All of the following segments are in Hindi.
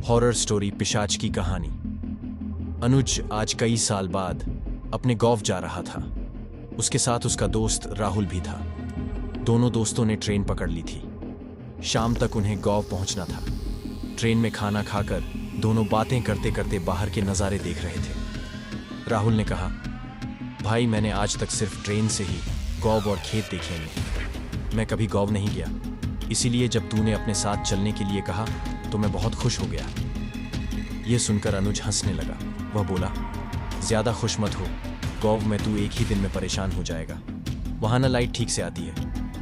हॉरर स्टोरी पिशाच की कहानी। अनुज आज कई साल बाद अपने गांव जा रहा था। उसके साथ उसका दोस्त राहुल भी था। दोनों दोस्तों ने ट्रेन पकड़ ली थी। शाम तक उन्हें गांव पहुंचना था। ट्रेन में खाना खाकर दोनों बातें करते करते बाहर के नज़ारे देख रहे थे। राहुल ने कहा, भाई मैंने आज तक सिर्फ ट्रेन से ही गांव और खेत देखे हैं। मैं कभी गांव नहीं गया, इसीलिए जब तूने अपने साथ चलने के लिए कहा तो मैं बहुत खुश हो गया। यह सुनकर अनुज हंसने लगा। वह बोला, ज्यादा खुश मत हो, गांव में तू एक ही दिन में परेशान हो जाएगा। वहां न लाइट ठीक से आती है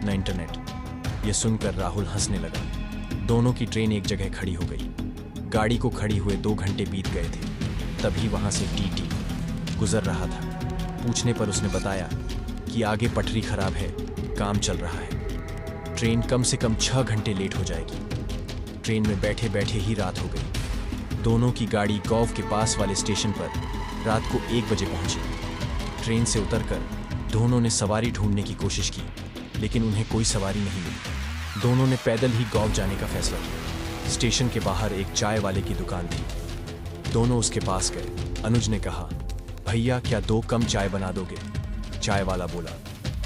न इंटरनेट। यह सुनकर राहुल हंसने लगा। दोनों की ट्रेन एक जगह खड़ी हो गई। गाड़ी को खड़ी हुए 2 घंटे बीत गए थे। तभी वहां से टीटी गुजर रहा था। पूछने पर उसने बताया कि आगे पटरी खराब है, काम चल रहा है। ट्रेन कम से कम 6 घंटे लेट हो जाएगी। ट्रेन में बैठे बैठे ही रात हो गई। दोनों की गाड़ी गांव के पास वाले स्टेशन पर रात को 1 बजे पहुंची। ट्रेन से उतरकर दोनों ने सवारी ढूंढने की कोशिश की, लेकिन उन्हें कोई सवारी नहीं मिली। दोनों ने पैदल ही गांव जाने का फैसला किया। स्टेशन के बाहर एक चाय वाले की दुकान थी। दोनों उसके पास गए। अनुज ने कहा, भैया क्या 2 कम चाय बना दोगे? चाय वाला बोला,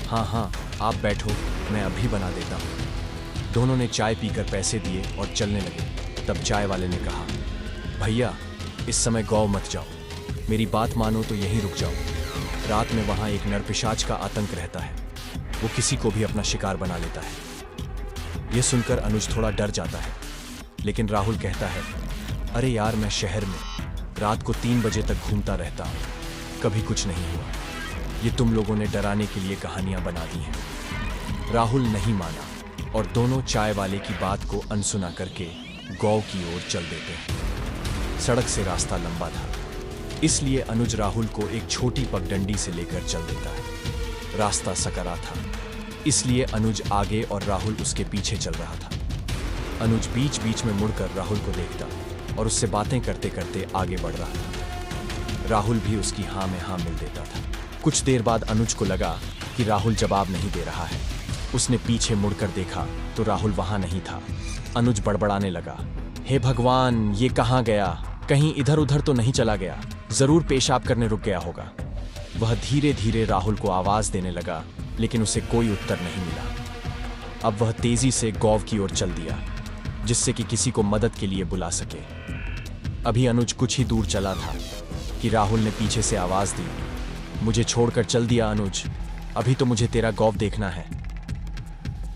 हाँ, आप बैठो, मैं अभी बना देता हूँ। दोनों ने चाय पीकर पैसे दिए और चलने लगे। तब चाय वाले ने कहा, भैया इस समय गांव मत जाओ, मेरी बात मानो तो यहीं रुक जाओ। रात में वहां एक नरपिशाच का आतंक रहता है। वो किसी को भी अपना शिकार बना लेता है। यह सुनकर अनुज थोड़ा डर जाता है, लेकिन राहुल कहता है, अरे यार मैं शहर में रात को 3 बजे तक घूमता रहता हूँ, कभी कुछ नहीं हुआ। ये तुम लोगों ने डराने के लिए कहानियां बना दी हैं। राहुल नहीं माना और दोनों चाय वाले की बात को अनसुना करके गांव की ओर चल देते हैं। सड़क से रास्ता लंबा था, इसलिए अनुज राहुल को एक छोटी पगडंडी से लेकर चल देता है। रास्ता सकरा था, इसलिए अनुज आगे और राहुल उसके पीछे चल रहा था। अनुज बीच बीच में मुड़कर राहुल को देखता और उससे बातें करते करते आगे बढ़ रहा था। राहुल भी उसकी हाँ में हाँ मिल देता था। कुछ देर बाद अनुज को लगा कि राहुल जवाब नहीं दे रहा है। उसने पीछे मुड़कर देखा तो राहुल वहां नहीं था। अनुज बड़बड़ाने लगा, हे भगवान, ये कहाँ गया? कहीं इधर उधर तो नहीं चला गया? जरूर पेशाब करने रुक गया होगा। वह धीरे धीरे राहुल को आवाज देने लगा, लेकिन उसे कोई उत्तर नहीं मिला। अब वह तेजी से गांव की ओर चल दिया, जिससे कि किसी को मदद के लिए बुला सके। अभी अनुज कुछ ही दूर चला था कि राहुल ने पीछे से आवाज दी, मुझे छोड़कर चल दिया अनुज, अभी तो मुझे तेरा गांव देखना है।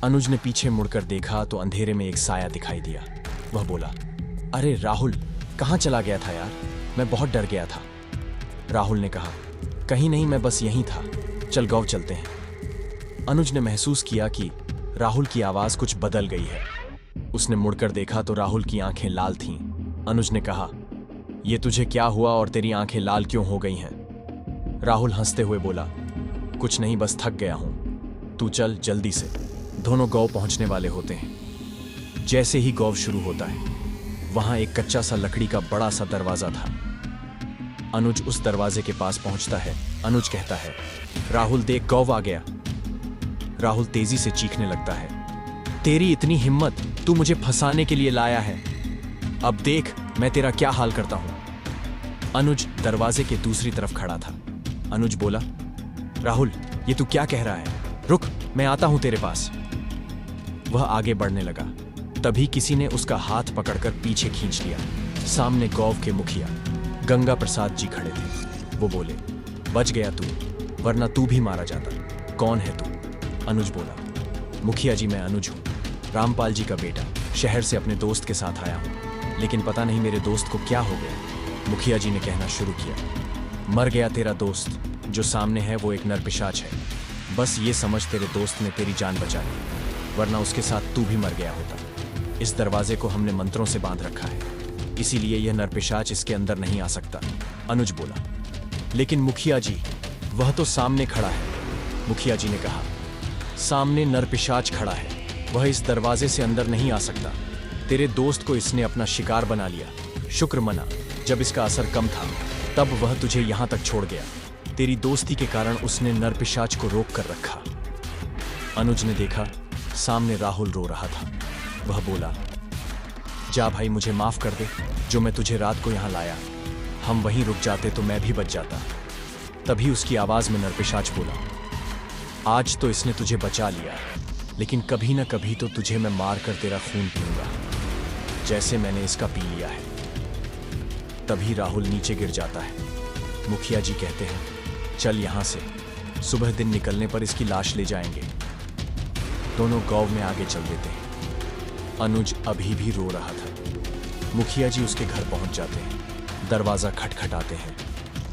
अनुज ने पीछे मुड़कर देखा तो अंधेरे में एक साया दिखाई दिया। वह बोला, अरे राहुल, कहाँ चला गया था यार? मैं बहुत डर गया था। राहुल ने कहा, कहीं नहीं, मैं बस यहीं था, चल गांव चलते हैं। अनुज ने महसूस किया कि राहुल की आवाज कुछ बदल गई है। उसने मुड़कर देखा तो राहुल की आंखें लाल थीं। अनुज ने कहा, ये तुझे क्या हुआ और तेरी आंखें लाल क्यों हो गई हैं? राहुल हंसते हुए बोला, कुछ नहीं, बस थक गया हूं, तू चल जल्दी से। दोनों गांव पहुंचने वाले होते हैं। जैसे ही गांव शुरू होता है, वहां एक कच्चा सा लकड़ी का बड़ा सा दरवाजा था। अनुज उस दरवाजे के पास पहुंचता है। अनुज कहता है, राहुल देख, गांव आ गया। राहुल तेजी से चीखने लगता है, तेरी इतनी हिम्मत, तू मुझे फंसाने के लिए लाया है। अब देख मैं तेरा क्या हाल करता हूं। अनुज दरवाजे के दूसरी तरफ खड़ा था। अनुज बोला, राहुल ये तू क्या कह रहा है? रुक, मैं आता हूं तेरे पास। वह आगे बढ़ने लगा। तभी किसी ने उसका हाथ पकड़कर पीछे खींच लिया। सामने गांव के मुखिया गंगा प्रसाद जी खड़े थे। वो बोले, बच गया तू, वरना तू भी मारा जाता। कौन है तू? अनुज बोला, मुखिया जी मैं अनुज हूं, रामपाल जी का बेटा। शहर से अपने दोस्त के साथ आया हूं, लेकिन पता नहीं मेरे दोस्त को क्या हो गया। मुखिया जी ने कहना शुरू किया, मर गया तेरा दोस्त, जो सामने है वो एक नरपिशाच है। बस ये समझ तेरे दोस्त ने तेरी जान बचा ली, वरना उसके साथ तू भी मर गया होता। इस दरवाजे को हमने मंत्रों से बांध रखा है, इसीलिए यह नरपिशाच इसके अंदर नहीं आ सकता। अनुज बोला, लेकिन मुखिया जी, वह तो सामने खड़ा है। मुखिया जी ने कहा, सामने नरपिशाच खड़ा है, वह इस दरवाजे से अंदर नहीं आ सकता। तेरे दोस्त को इसने अपना शिकार बना लिया। शुक्र मना, जब इसका असर कम था तब वह तुझे यहां तक छोड़ गया। तेरी दोस्ती के कारण उसने नरपिशाच को रोक कर रखा। अनुज ने देखा सामने राहुल रो रहा था। वह बोला, जा भाई, मुझे माफ कर दे, जो मैं तुझे रात को यहाँ लाया। हम वहीं रुक जाते तो मैं भी बच जाता। तभी उसकी आवाज में नरपिशाच बोला, आज तो इसने तुझे बचा लिया, लेकिन कभी ना कभी तो तुझे मैं मार कर तेरा खून पीऊंगा, जैसे मैंने इसका पी लिया है। तभी राहुल नीचे गिर जाता है। मुखिया जी कहते हैं, चल यहाँ से, सुबह दिन निकलने पर इसकी लाश ले जाएंगे। दोनों गांव में आगे चल देते हैं। अनुज अभी भी रो रहा था। मुखिया जी उसके घर पहुंच जाते हैं। दरवाजा खटखटाते हैं।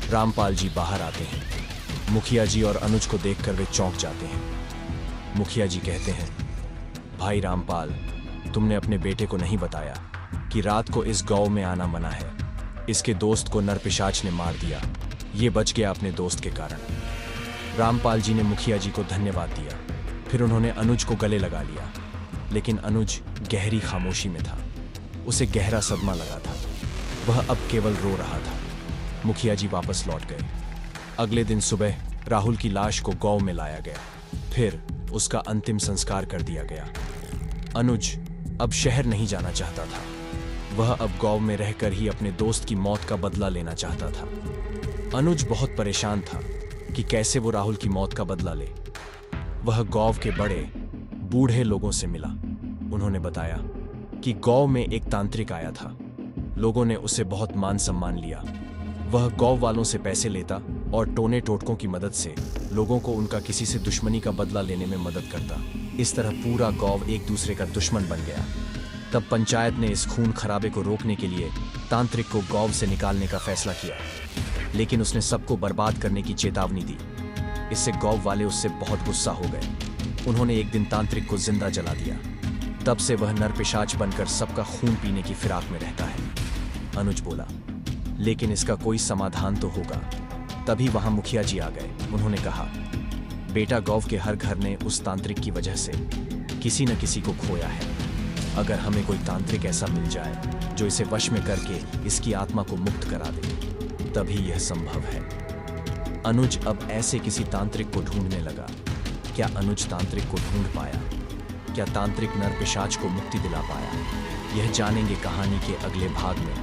रामपाल जी बाहर आते हैं। मुखिया जी और अनुज को देखकर वे चौंक जाते हैं। मुखिया जी कहते हैं, भाई रामपाल, तुमने अपने बेटे को नहीं बताया कि रात को इस गांव में आना मना है। इसके दोस्त को नरपिशाच ने मार दिया। ये बच गया अपने दोस्त के कारण। रामपाल जी ने मुखिया जी को धन्यवाद दिया। फिर उन्होंने अनुज को गले लगा लिया, लेकिन अनुज गहरी खामोशी में था। उसे गहरा सदमा लगा था। वह अब केवल रो रहा था। मुखिया जी वापस लौट गए। अगले दिन सुबह राहुल की लाश को गांव में लाया गया। फिर उसका अंतिम संस्कार कर दिया गया। अनुज अब शहर नहीं जाना चाहता था। वह अब गांव में रहकर ही अपने दोस्त की मौत का बदला लेना चाहता था। अनुज बहुत परेशान था कि कैसे वो राहुल की मौत का बदला ले। वह गांव के बड़े बूढ़े लोगों से मिला। उन्होंने बताया कि गांव में एक तांत्रिक आया था। लोगों ने उसे बहुत मान सम्मान लिया। वह गांव वालों से पैसे लेता और टोने टोटकों की मदद से लोगों को उनका किसी से दुश्मनी का बदला लेने में मदद करता। इस तरह पूरा गांव एक दूसरे का दुश्मन बन गया। तब पंचायत ने इस खून खराबे को रोकने के लिए तांत्रिक को गांव से निकालने का फैसला किया, लेकिन उसने सबको बर्बाद करने की चेतावनी दी। इससे गांव वाले उससे बहुत गुस्सा हो गए। उन्होंने एक दिन तांत्रिक को जिंदा जला दिया। तब से वह नरपिशाच बनकर सबका खून पीने की फिराक में रहता है। अनुज बोला, लेकिन इसका कोई समाधान तो होगा। तभी वहां मुखिया जी आ गए। उन्होंने कहा, बेटा, गांव के हर घर ने उस तांत्रिक की वजह से किसी न किसी को खोया है। अगर हमें कोई तांत्रिक ऐसा मिल जाए जो इसे वश में करके इसकी आत्मा को मुक्त करा दे, तभी यह संभव है। अनुज अब ऐसे किसी तांत्रिक को ढूंढने लगा। क्या अनुज तांत्रिक को ढूंढ पाया? क्या तांत्रिक नरपिशाच को मुक्ति दिला पाया? यह जानेंगे कहानी के अगले भाग में।